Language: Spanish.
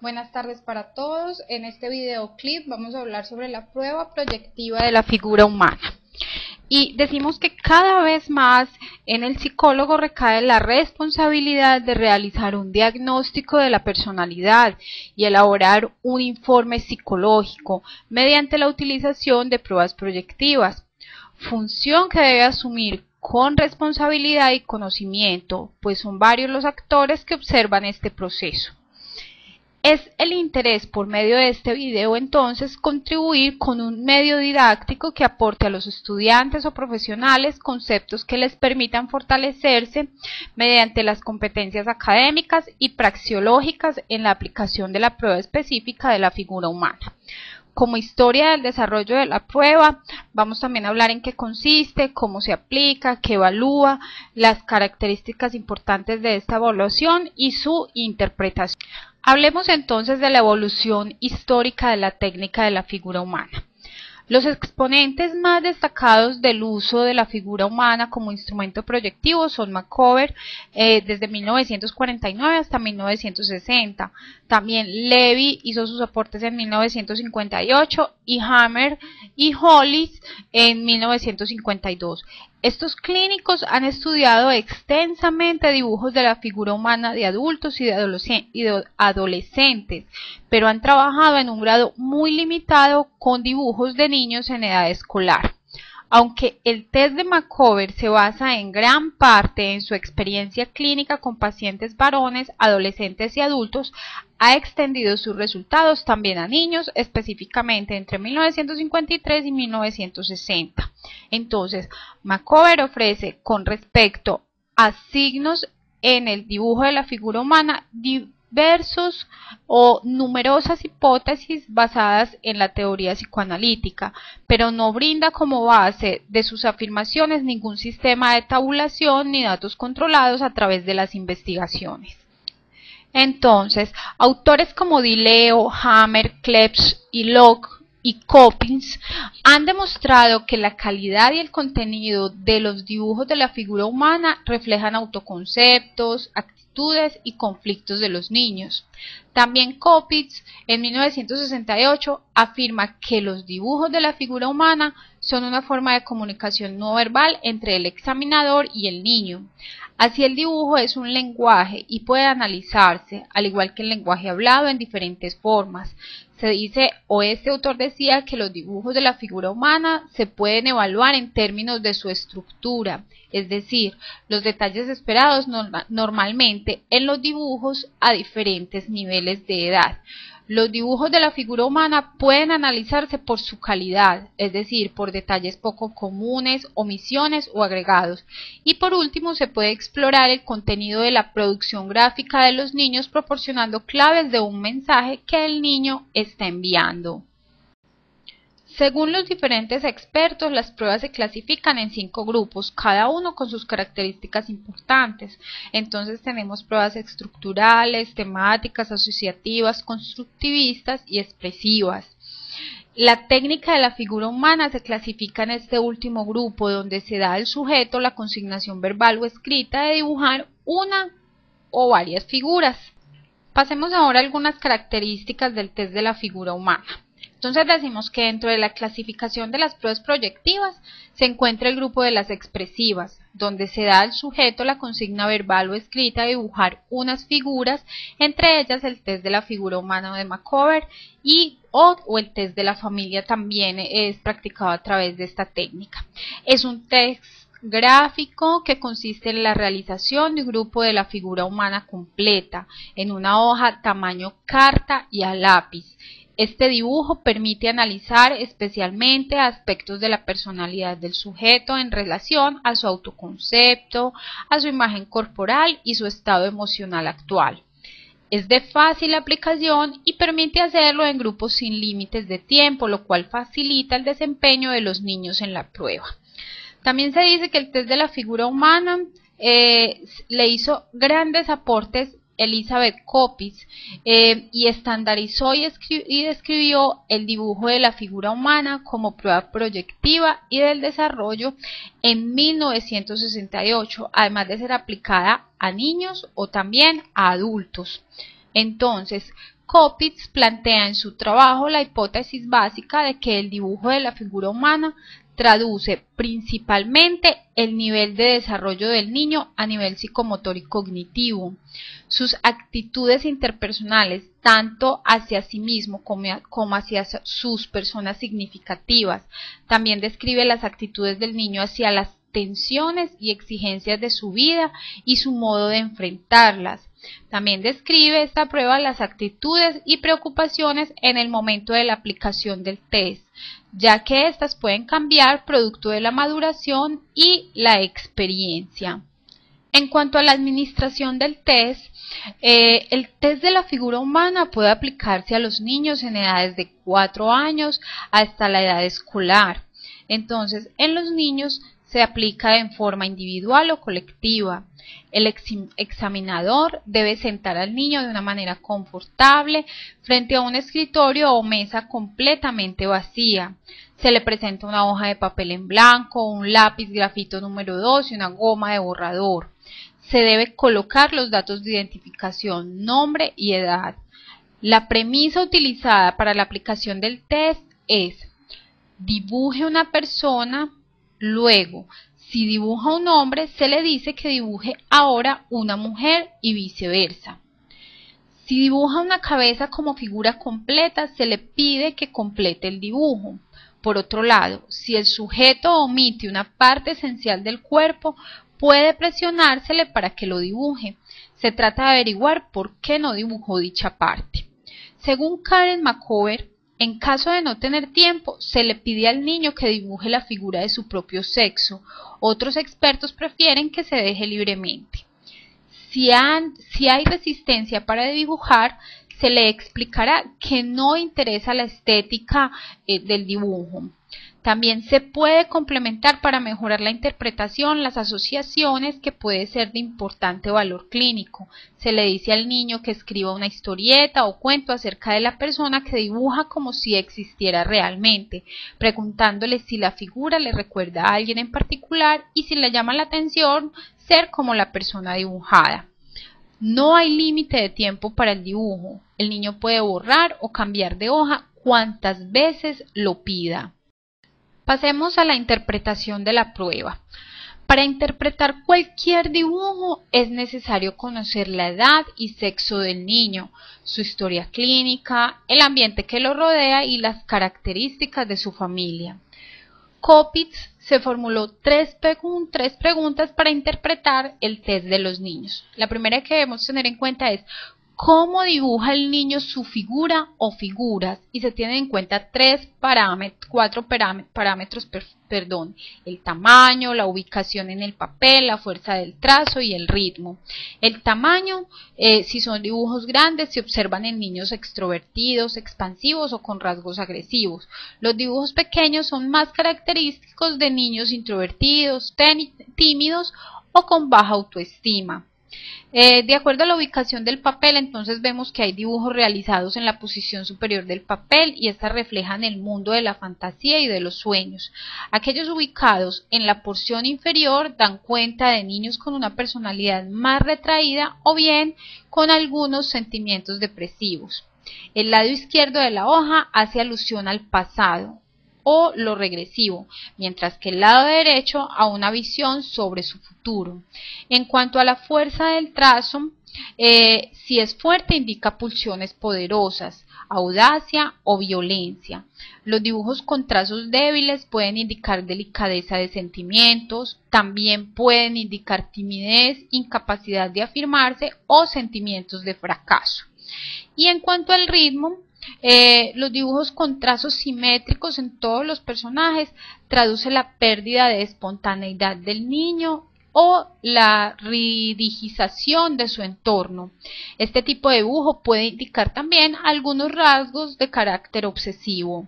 Buenas tardes para todos. En este videoclip vamos a hablar sobre la prueba proyectiva de la figura humana. Y decimos que cada vez más en el psicólogo recae la responsabilidad de realizar un diagnóstico de la personalidad y elaborar un informe psicológico mediante la utilización de pruebas proyectivas, función que debe asumir con responsabilidad y conocimiento, pues son varios los actores que observan este proceso. Es el interés por medio de este video entonces contribuir con un medio didáctico que aporte a los estudiantes o profesionales conceptos que les permitan fortalecerse mediante las competencias académicas y praxeológicas en la aplicación de la prueba específica de la figura humana. Como historia del desarrollo de la prueba, vamos también a hablar en qué consiste, cómo se aplica, qué evalúa, las características importantes de esta evaluación y su interpretación. Hablemos entonces de la evolución histórica de la técnica de la figura humana. Los exponentes más destacados del uso de la figura humana como instrumento proyectivo son Macover desde 1949 hasta 1960. También Levy hizo sus aportes en 1958 y Hammer y Hollis en 1952. Estos clínicos han estudiado extensamente dibujos de la figura humana de adultos y de adolescentes, pero han trabajado en un grado muy limitado con dibujos de niños en edad escolar. Aunque el test de Macover se basa en gran parte en su experiencia clínica con pacientes varones, adolescentes y adultos, ha extendido sus resultados también a niños, específicamente entre 1953 y 1960. Entonces, Macover ofrece con respecto a signos en el dibujo de la figura humana diversos o numerosas hipótesis basadas en la teoría psicoanalítica, pero no brinda como base de sus afirmaciones ningún sistema de tabulación ni datos controlados a través de las investigaciones. Entonces, autores como Dileo, Hammer, Klebsch y Locke y Coppins han demostrado que la calidad y el contenido de los dibujos de la figura humana reflejan autoconceptos, actitudes y conflictos de los niños. También Coppins en 1968 afirma que los dibujos de la figura humana son una forma de comunicación no verbal entre el examinador y el niño. Así el dibujo es un lenguaje y puede analizarse, al igual que el lenguaje hablado, en diferentes formas. Se dice, o este autor decía, que los dibujos de la figura humana se pueden evaluar en términos de su estructura, es decir, los detalles esperados normalmente en los dibujos a diferentes niveles de edad. Los dibujos de la figura humana pueden analizarse por su calidad, es decir, por detalles poco comunes, omisiones o agregados. Y por último, se puede explorar el contenido de la producción gráfica de los niños proporcionando claves de un mensaje que el niño está enviando. Según los diferentes expertos, las pruebas se clasifican en 5 grupos, cada uno con sus características importantes. Entonces tenemos pruebas estructurales, temáticas, asociativas, constructivistas y expresivas. La técnica de la figura humana se clasifica en este último grupo, donde se da al sujeto la consignación verbal o escrita de dibujar una o varias figuras. Pasemos ahora a algunas características del test de la figura humana. Entonces decimos que dentro de la clasificación de las pruebas proyectivas se encuentra el grupo de las expresivas, donde se da al sujeto la consigna verbal o escrita de dibujar unas figuras, entre ellas el test de la figura humana de Macover o el test de la familia también es practicado a través de esta técnica. Es un test gráfico que consiste en la realización de un grupo de la figura humana completa en una hoja tamaño carta y a lápiz. Este dibujo permite analizar especialmente aspectos de la personalidad del sujeto en relación a su autoconcepto, a su imagen corporal y su estado emocional actual. Es de fácil aplicación y permite hacerlo en grupos sin límites de tiempo, lo cual facilita el desempeño de los niños en la prueba. También se dice que el test de la figura humana le hizo grandes aportes Elizabeth Coppins y estandarizó y describió el dibujo de la figura humana como prueba proyectiva y del desarrollo en 1968, además de ser aplicada a niños o también a adultos. Entonces, Coppitz plantea en su trabajo la hipótesis básica de que el dibujo de la figura humana traduce principalmente el nivel de desarrollo del niño a nivel psicomotor y cognitivo, sus actitudes interpersonales tanto hacia sí mismo como hacia sus personas significativas. También describe las actitudes del niño hacia las tensiones y exigencias de su vida y su modo de enfrentarlas. También describe esta prueba las actitudes y preocupaciones en el momento de la aplicación del test, ya que éstas pueden cambiar producto de la maduración y la experiencia. En cuanto a la administración del test, el test de la figura humana puede aplicarse a los niños en edades de 4 años hasta la edad escolar. Entonces, en los niños se aplica en forma individual o colectiva. El examinador debe sentar al niño de una manera confortable frente a un escritorio o mesa completamente vacía. Se le presenta una hoja de papel en blanco, un lápiz grafito número 2 y una goma de borrador. Se debe colocar los datos de identificación, nombre y edad. La premisa utilizada para la aplicación del test es: dibuje una persona, luego, si dibuja un hombre, se le dice que dibuje ahora una mujer y viceversa. Si dibuja una cabeza como figura completa, se le pide que complete el dibujo. Por otro lado, si el sujeto omite una parte esencial del cuerpo, puede presionársele para que lo dibuje. Se trata de averiguar por qué no dibujó dicha parte. Según Karen McCover, en caso de no tener tiempo, se le pide al niño que dibuje la figura de su propio sexo. Otros expertos prefieren que se deje libremente. Si hay resistencia para dibujar, se le explicará que no interesa la estética del dibujo. También se puede complementar para mejorar la interpretación las asociaciones que puede ser de importante valor clínico. Se le dice al niño que escriba una historieta o cuento acerca de la persona que dibuja como si existiera realmente, preguntándole si la figura le recuerda a alguien en particular y si le llama la atención ser como la persona dibujada. No hay límite de tiempo para el dibujo. El niño puede borrar o cambiar de hoja cuantas veces lo pida. Pasemos a la interpretación de la prueba. Para interpretar cualquier dibujo es necesario conocer la edad y sexo del niño, su historia clínica, el ambiente que lo rodea y las características de su familia. Coppitz se formuló tres preguntas para interpretar el test de los niños. La primera que debemos tener en cuenta es: ¿cómo dibuja el niño su figura o figuras? Y se tienen en cuenta cuatro parámetros, el tamaño, la ubicación en el papel, la fuerza del trazo y el ritmo. El tamaño, si son dibujos grandes, se observan en niños extrovertidos, expansivos o con rasgos agresivos. Los dibujos pequeños son más característicos de niños introvertidos, tímidos o con baja autoestima. De acuerdo a la ubicación del papel, entonces vemos que hay dibujos realizados en la posición superior del papel y estas reflejan el mundo de la fantasía y de los sueños. Aquellos ubicados en la porción inferior dan cuenta de niños con una personalidad más retraída o bien con algunos sentimientos depresivos. El lado izquierdo de la hoja hace alusión al pasado o lo regresivo, mientras que el lado derecho a una visión sobre su futuro. En cuanto a la fuerza del trazo, si es fuerte indica pulsiones poderosas, audacia o violencia. Los dibujos con trazos débiles pueden indicar delicadeza de sentimientos, también pueden indicar timidez, incapacidad de afirmarse o sentimientos de fracaso. Y en cuanto al ritmo, los dibujos con trazos simétricos en todos los personajes traduce la pérdida de espontaneidad del niño o la rigidización de su entorno. Este tipo de dibujo puede indicar también algunos rasgos de carácter obsesivo.